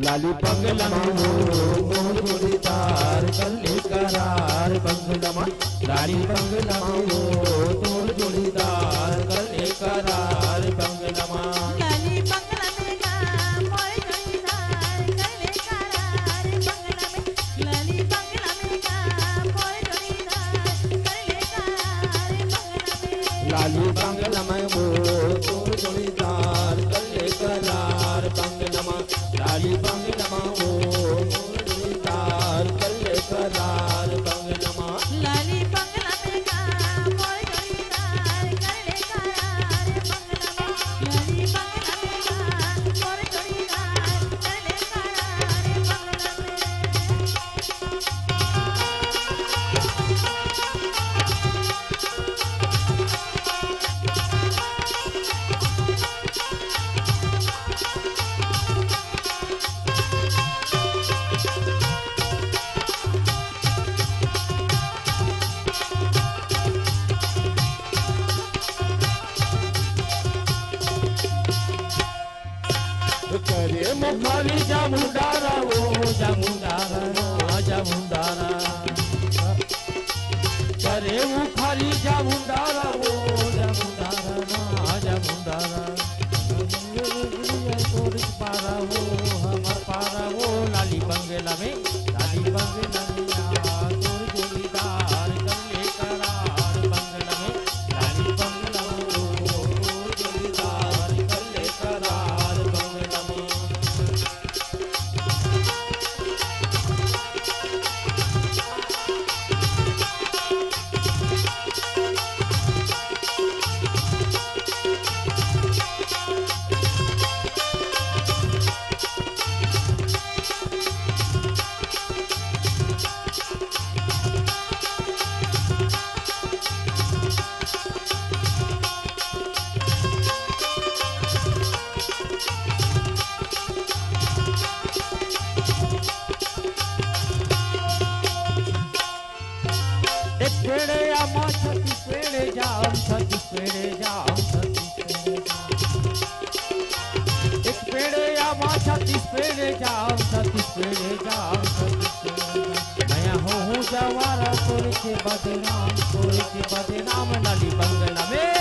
लाली बंगला में मोर जोड़ीदार कल्ले करार बंगला में लाली बंगला में मोर जोड़ीदार कल्ले करार बंगला में लाली बंगला में गा मोर जोड़ीदार कल्ले करार बंगला में लाली बंगला में गा मोर जोड़ीदार कल्ले करार बंगला में लाली बंगला में मोर जोड़ीदार कल्ले करार बंगला में लाली बंगला में मोर जोड़ीदार कल्ले करार बंगला में लाली बंगला में गा मोर जोड़ीदार कल्ले करार बंगला में लाली बंगला में गा मोर जोड़ीदार कल्ले करार बंगला करे मुखाली जामुंडारा वो जामुंडारा जामुंडारा करे मुखाली जामुंडारा वो जामुंडारा जामुंडारा पारा वो हमार पारा वो लाली बंगला में तोर जोड़ीदार कल्ले करार बंगला में लाली बंगला में तोर जोड़ीदार कल्ले करार बंगला में एक पेड़े आमा छत्तीस पेड़े जाम छत्तीस पेड़े जाम छत्तीस पेड़े जाम एक पेड़े आमा छत्तीस पेड़े जाम छत्तीस पेड़े जाम छत्तीस पेड़े जाम मैं हूँ जवारा तोरे के बदनाम लाली बंगला में